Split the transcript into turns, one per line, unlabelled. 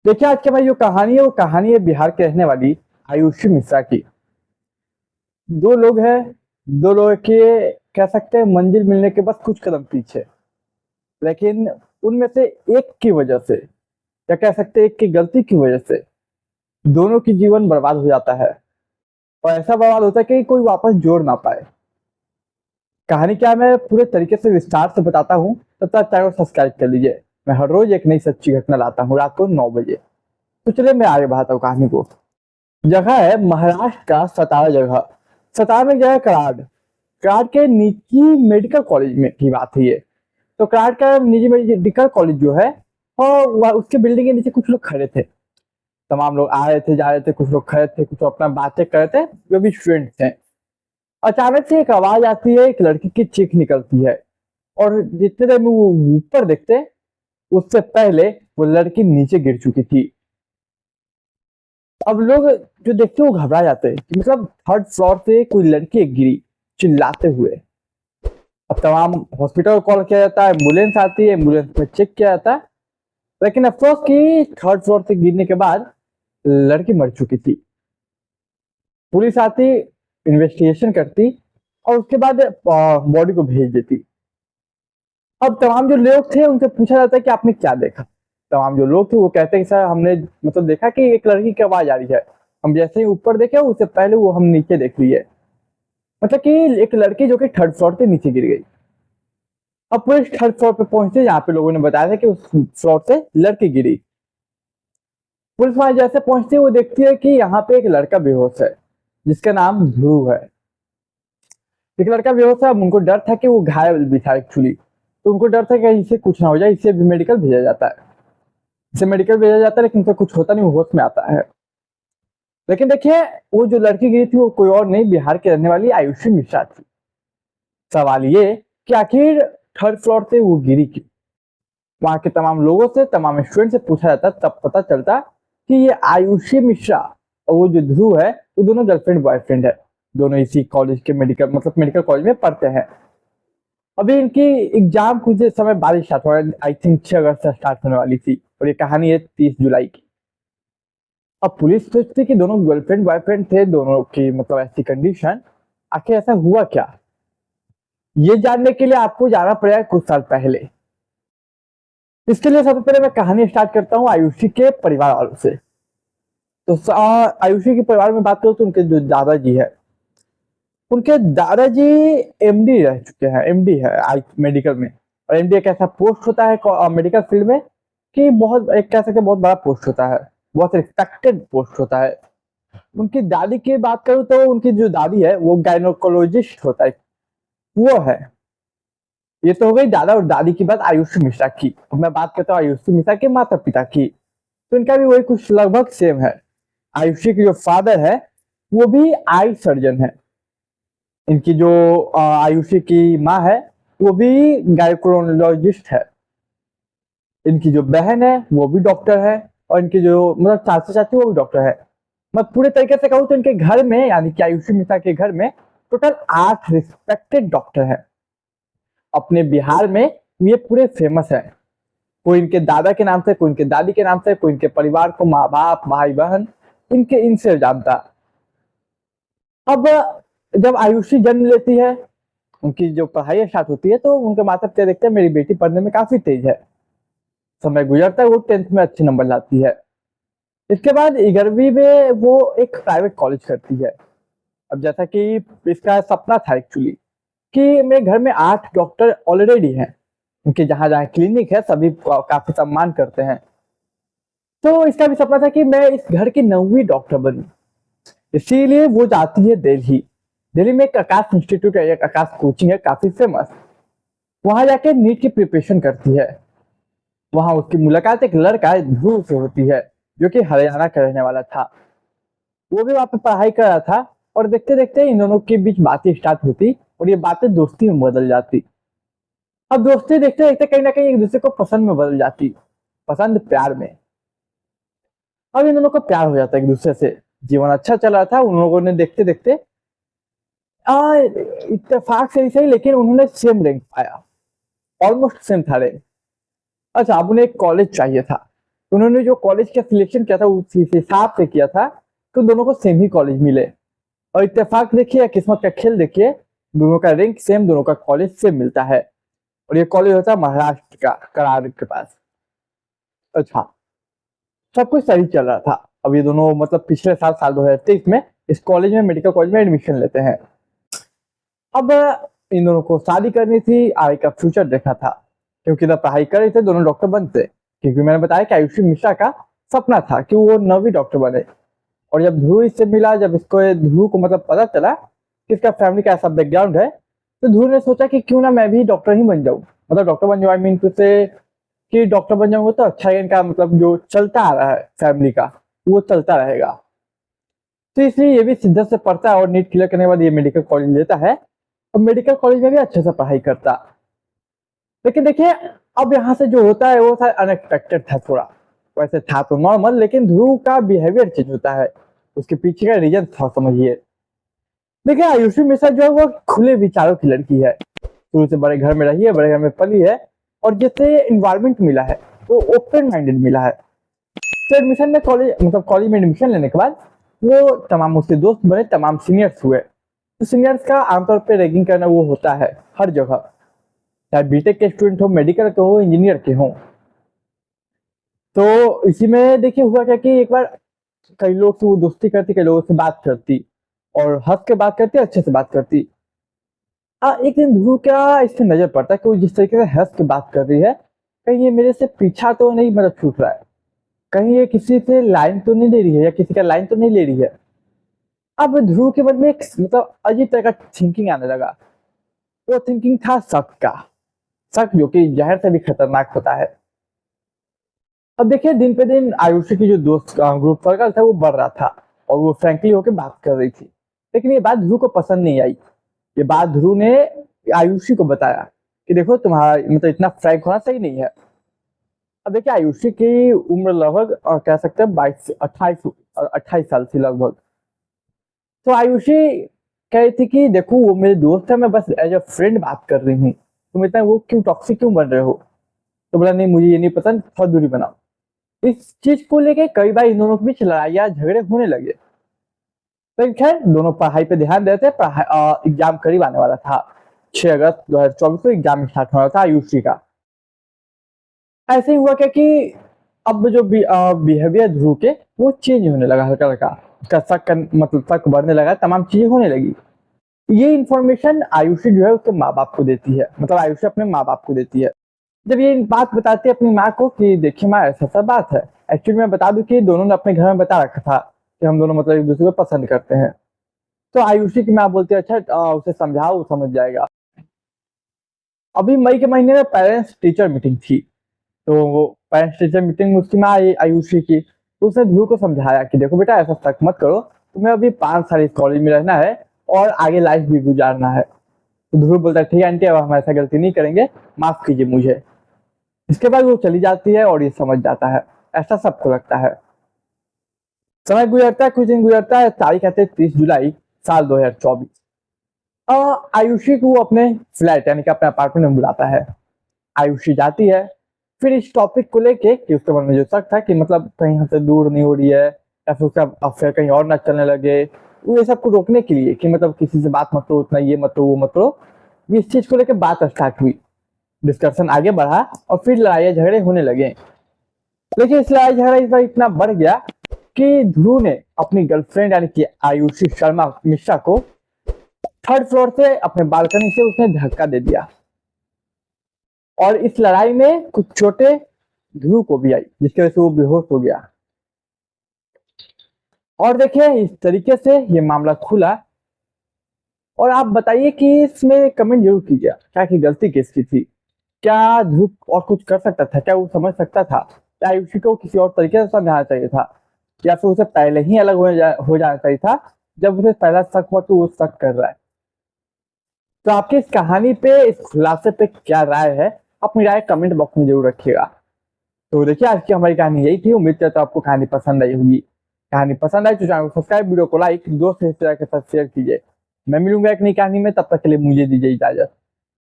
देखिए आज की हमारी जो कहानी है वो कहानी है बिहार के रहने वाली आयुषी मिश्रा की। दो लोग हैं, दो लोग के कह सकते हैं मंजिल मिलने के बस कुछ कदम पीछे, लेकिन उनमें से एक की वजह से या कह सकते हैं एक की गलती की वजह से दोनों की जीवन बर्बाद हो जाता है। और ऐसा बर्बाद होता है कि कोई वापस जोड़ ना पाए। कहानी क्या है मैं पूरे तरीके से विस्तार से बताता हूँ, तब तक चैनल को सब्सक्राइब कर लीजिए। मैं हर रोज एक नई सच्ची घटना लाता हूँ रात को 9 बजे। तो चलिए मैं आगे बढ़ाता हूँ कहानी को। जगह है महाराष्ट्र का सतारा जगह। सतारा में जगह कराड़। कराड़ के निजी मेडिकल कॉलेज में की बात है ये। तो कराड़ का निजी मेडिकल कॉलेज जो है और उसके बिल्डिंग के नीचे कुछ लोग खड़े थे। तमाम लोग आ रहे थे, जा रहे थे, कुछ लोग खड़े थे, कुछ अपना बातें कर रहे थे, जो भी स्टूडेंट थे। अचानक से एक आवाज आती है, एक लड़की की चीख निकलती है। और जितने देर में वो ऊपर देखते उससे पहले वो लड़की नीचे गिर चुकी थी। अब लोग जो देखते हैं वो घबरा जाते हैं कि मतलब थर्ड फ्लोर से कोई लड़की एक गिरी चिल्लाते हुए। अब तमाम हॉस्पिटल को कॉल किया जाता है, एम्बुलेंस आती है, एम्बुलेंस में चेक किया जाता है, लेकिन अफसोस कि थर्ड फ्लोर से गिरने के बाद लड़की मर चुकी थी। पुलिस आती, इन्वेस्टिगेशन करती और उसके बाद बॉडी को भेज देती। अब तमाम जो लोग थे उनसे पूछा जाता है कि आपने क्या देखा। तमाम जो लोग थे वो कहते हैं कि सर हमने मतलब देखा कि एक लड़की की आवाज आ रही है, हम जैसे ही ऊपर देखे उससे पहले वो हम नीचे देख लिए। मतलब कि एक लड़की जो कि थर्ड फ्लोर से नीचे गिर गई। अब पुलिस थर्ड फ्लोर पे पहुंचे जहाँ पे लोगों ने बताया था कि उस फ्लोर से लड़की गिरी। पुलिस वहां जैसे पहुंचती है वो देखती है कि यहाँ पे एक लड़का बेहोश है जिसका नाम ध्रुव है। एक लड़का बेहोश है। अब उनको डर था कि वो घायल भी था एक्चुअली, तो उनको डर था कि इसे कुछ ना हो जाए, इसे भी मेडिकल भेजा जाता है। इसे मेडिकल भेजा जाता है लेकिन उसे कुछ होता नहीं, वो होश में आता है। लेकिन देखिए वो जो लड़की गिरी थी वो कोई और नहीं, बिहार के रहने वाली आयुषी मिश्रा थी। सवाल ये कि आखिर थर्ड फ्लोर से वो गिरी क्यों। वहां के तमाम लोगों से, तमाम स्टूडेंट से पूछा जाता, तब पता चलता कि ये आयुषी मिश्रा और वो जो ध्रुव है वो दोनों गर्लफ्रेंड बॉयफ्रेंड है। दोनों इसी कॉलेज के मेडिकल कॉलेज में पढ़ते हैं। अभी इनकी एग्जाम कुछ समय बाद ही स्टार्ट हो रहा है, आई थिंक 6 अगस्त से स्टार्ट होने वाली थी और ये कहानी है 30 जुलाई की। अब पुलिस सोचती कि दोनों गर्लफ्रेंड बॉयफ्रेंड थे, दोनों की मतलब ऐसी कंडीशन, आखिर ऐसा हुआ क्या। ये जानने के लिए आपको जाना पड़ेगा कुछ साल पहले। इसके लिए सबसे पहले मैं कहानी स्टार्ट करता हूँ आयुषी के परिवार वालों से। तो आयुषी के परिवार में बात करूँ तो उनके जो दादाजी है, उनके दादाजी एमडी रह चुके हैं। एमडी है आई मेडिकल में। और एमडी एक ऐसा पोस्ट होता है मेडिकल फील्ड में कि बहुत एक कह सकते हैं बहुत बड़ा पोस्ट होता है, बहुत रिस्पेक्टेड पोस्ट होता है। उनकी दादी की बात करूं तो उनकी जो दादी है वो गायनोकोलॉजिस्ट होता है, वो है। ये तो हो गई दादा और दादी की बात आयुषी मिश्रा की। अब मैं बात करता हूँ आयुषी मिश्रा के माता पिता की, तो इनका भी वही कुछ लगभग सेम है। आयुषी की जो फादर है वो भी आई सर्जन है। इनकी जो आयुषी की माँ है वो भी गायकोलॉजिस्ट है। इनकी जो बहन है वो भी डॉक्टर है और इनकी जो मतलब चाचा चाची वो भी डॉक्टर है। मैं पूरे तरीके से कहूँ तो इनके घर में यानी कि आयुषी मिश्रा के घर में टोटल 8 रिस्पेक्टेड डॉक्टर हैं। अपने बिहार में ये पूरे फेमस है। कोई इनके दादा के नाम से, कोई इनके दादी के नाम से, कोई इनके परिवार को, माँ बाप भाई बहन इनके इनसे जानता। अब जब आयुषी जन्म लेती है, उनकी जो पढ़ाई स्टार्ट होती है, तो उनके माता पिता देखते हैं मेरी बेटी पढ़ने में काफी तेज है। समय गुजरता है, वो 10th में अच्छे नंबर लाती है। इसके बाद 11वीं में वो एक प्राइवेट कॉलेज करती है। अब जैसा कि इसका सपना था एक्चुअली कि मेरे घर में 8 डॉक्टर ऑलरेडी हैं, उनके जहां जहां क्लिनिक है सभी काफी सम्मान करते हैं। तो इसका भी सपना था कि मैं इस घर की 9वीं डॉक्टर बनूं। इसीलिए वो जाती है दिल्ली। दिल्ली में एक आकाश इंस्टीट्यूट है, एक आकाश कोचिंग है काफी फेमस। वहां जाके नीट की प्रिपरेशन करती है। वहां उसकी मुलाकात एक लड़का ध्रुव से होती है जो कि हरियाणा का रहने वाला था। वो भी वहां पे पढ़ाई कर रहा था और देखते देखते इन दोनों के बीच बातें स्टार्ट होती और ये बातें दोस्ती में बदल जाती। अब दोस्ती देखते देखते कहीं ना कहीं एक दूसरे को पसंद में बदल जाती, पसंद प्यार में। अब इन दोनों को प्यार हो जाता है एक दूसरे से। जीवन अच्छा चल रहा था उन लोगों ने देखते देखते इत्तेफाक से ही सही लेकिन उन्होंने सेम रैंक पाया, ऑलमोस्ट सेम था रैंक। अच्छा अब उन्हें एक कॉलेज चाहिए था। उन्होंने जो कॉलेज का सिलेक्शन किया था उस हिसाब से किया था, तो दोनों को सेम ही कॉलेज मिले। और इत्तेफाक देखिए या किस्मत का खेल देखिए, दोनों का रैंक सेम, दोनों का कॉलेज सेम मिलता है। और ये कॉलेज होता है महाराष्ट्र का कराड़ के पास। अच्छा, सब कुछ सही चल रहा था। अब ये दोनों मतलब पिछले साल 2023 में इस कॉलेज में, मेडिकल कॉलेज में एडमिशन लेते हैं। अब इन दोनों को शादी करनी थी, आगे का फ्यूचर देखा था, क्योंकि जब पढ़ाई कर रहे थे दोनों डॉक्टर बनते। क्योंकि मैंने बताया कि आयुषी मिश्रा का सपना था कि वो नवी डॉक्टर बने। और जब ध्रुव इससे मिला, जब इसको ध्रुव को मतलब पता चला कि इसका फैमिली का ऐसा बैकग्राउंड है, तो ध्रुव ने सोचा कि क्यों ना मैं भी डॉक्टर ही बन जाऊं। मतलब डॉक्टर बन जाऊं, आई मीन टू से कि डॉक्टर बन जाऊंगा तो अच्छा है, इनका मतलब जो चलता आ रहा है फैमिली का वो चलता रहेगा। तो इसलिए ये भी शिद्दत से पढ़ता है और नीट क्लियर करने के बाद ये मेडिकल कॉलेज लेता है और मेडिकल कॉलेज में भी अच्छे से पढ़ाई करता। लेकिन देखिए अब यहाँ से जो होता है वो था अनएक्सपेक्टेड था थोड़ा। वैसे था तो नॉर्मल, लेकिन ध्रुव का बिहेवियर चेंज होता है। उसके पीछे का रीजन था, समझिए। देखिए आयुषी मिश्रा जो है वो खुले विचारों की लड़की है। शुरू से बड़े घर में रही है, बड़े घर में पली है, और जैसे इन्वायरमेंट मिला है वो ओपन माइंडेड मिला है। तो एडमिशन में कॉलेज में एडमिशन लेने के बाद वो तमाम उसके दोस्त बने, तमाम सीनियर्स हुए। तो सीनियर्स का आमतौर पे रैगिंग करना वो होता है हर जगह, चाहे बीटेक के स्टूडेंट हो, मेडिकल के हो, इंजीनियर के हो। तो इसी में देखिए हुआ क्या कि एक बार कई लोग से वो दोस्ती करती, कई लोगों से बात करती और हंस के बात करती, अच्छे से बात करती। एक दिन ध्रुव क्या इस पे नजर पड़ता है कि वो जिस तरीके से हंस के बात कर रही है, कहीं ये मेरे से पीछा तो नहीं मतलब छूट रहा है, कहीं ये किसी से लाइन तो नहीं ले रही है या किसी का लाइन तो नहीं ले रही है। अब ध्रुव के मन में एक मतलब अजीब तरह का थिंकिंग आने लगा। वो थिंकिंग था शक का, शक जो कि जहर से भी खतरनाक होता है। अब देखिए दिन पे दिन आयुषी की जो दोस्त ग्रुप सर्कल था वो बढ़ रहा था और वो फ्रैंकली होकर बात कर रही थी। लेकिन ये बात ध्रुव को पसंद नहीं आई। ये बात ध्रुव ने आयुषी को बताया कि देखो तुम्हारा मतलब इतना फ्रैंक होना सही नहीं है। अब देखिए आयुषी की उम्र लगभग कह सकते हैं 28 साल थी लगभग। तो आयुषी कह रही थी कि देखो वो मेरे दोस्त है, मैं बस एज अ फ्रेंड बात कर रही हूँ, तुम इतना वो क्यों टॉक्सिक क्यों बन रहे हो। तो बोला नहीं मुझे ये नहीं पसंद, थोड़ा दूरी बनाओ। इस चीज को लेके कई बार इन दोनों के बीच लड़ाइयाँ झगड़े होने लगे। लेकिन खैर दोनों पढ़ाई पे ध्यान देते, एग्जाम करीब आने वाला था। 6 अगस्त 2024 को एग्जाम स्टार्ट होना था आयुषी का। ऐसे ही हुआ क्या कि अब जो बिहेवियर ध्रुव के वो चेंज होने लगा हल्का हल्का। उसका शक मतलब शक बढ़ने लगा, तमाम चीजें होने लगी। ये इन्फॉर्मेशन आयुषी जो है उसके माँ बाप को देती है, मतलब आयुषी अपने माँ बाप को देती है। जब ये बात बताती है अपनी माँ को कि देखिए माँ ऐसा सा बात है। एक्चुअली मैं बता दूं कि दोनों ने अपने घर में बता रखा था कि हम दोनों मतलब एक दूसरे को पसंद करते हैं। तो आयुषी की माँ बोलती है अच्छा उसे समझाओ, वो समझ जाएगा। अभी मई के महीने में पेरेंट्स टीचर मीटिंग थी। तो वो पेरेंट्स टीचर मीटिंग में उसकी माँ आई आयुषी की, तो उसने ध्रुव को समझाया कि देखो बेटा ऐसा शक मत करो, तुम्हें अभी 5 साल इस कॉलेज में रहना है और आगे लाइफ भी गुजारना है। तो ध्रुव बोलता है ठीक है आंटी, अब हम ऐसा गलती नहीं करेंगे, माफ कीजिए मुझे। इसके बाद वो चली जाती है और ये समझ जाता है, ऐसा सबको लगता है। समय गुजरता है, कुछ दिन गुजरता है, तारीख आते 30 जुलाई साल 2024। आयुषी को अपने फ्लैट यानी कि अपने अपार्टमेंट में बुलाता है। आयुषी जाती है, फिर इस टॉपिक को लेके कि उसके मन में जो शक था कि मतलब कहीं हमसे दूर नहीं हो रही है या फिर उसका अफेयर कहीं और ना चलने लगे, वो ये सब को रोकने के लिए कि मतलब किसी से बात मत करो, उतना ये मत करो वो मत करो, इस चीज को लेकर बात स्टार्ट हुई। डिस्कशन आगे बढ़ा और फिर लड़ाई झगड़े होने लगे। लेकिन इस लड़ाई झगड़ा इस बार इतना बढ़ गया कि ध्रुव ने अपनी गर्लफ्रेंड यानी कि आयुषी शर्मा मिश्रा को 3rd फ्लोर से अपने बालकनी से उसने धक्का दे दिया। और इस लड़ाई में कुछ चोटें ध्रुव को भी आई, जिसकी वजह से वो बेहोश हो गया। और देखिए इस तरीके से ये मामला खुला। और आप बताइए कि इसमें कमेंट जरूर कीजिए, क्या की गलती किसकी थी। क्या ध्रुव और कुछ कर सकता था, क्या वो समझ सकता था, क्या आयुषी को किसी और तरीके से समझाना चाहिए था, या फिर उसे पहले ही अलग हो जाना चाहिए था जब उसे पहला शक हुआ तो वो शक कर रहा है। तो आपकी इस कहानी पे, इस खुलासे पे क्या राय है, अपनी राय कमेंट बॉक्स में जरूर रखिएगा। तो देखिए आज की हमारी कहानी यही थी। उम्मीद करता हूँ आपको कहानी पसंद आई होगी। कहानी पसंद आई तो चैनल को सब्सक्राइब, वीडियो को लाइक, दोस्त रिश्तेदार के साथ शेयर कीजिए। मैं मिलूंगा एक नई कहानी में, तब तक के लिए मुझे दीजिए इजाजत।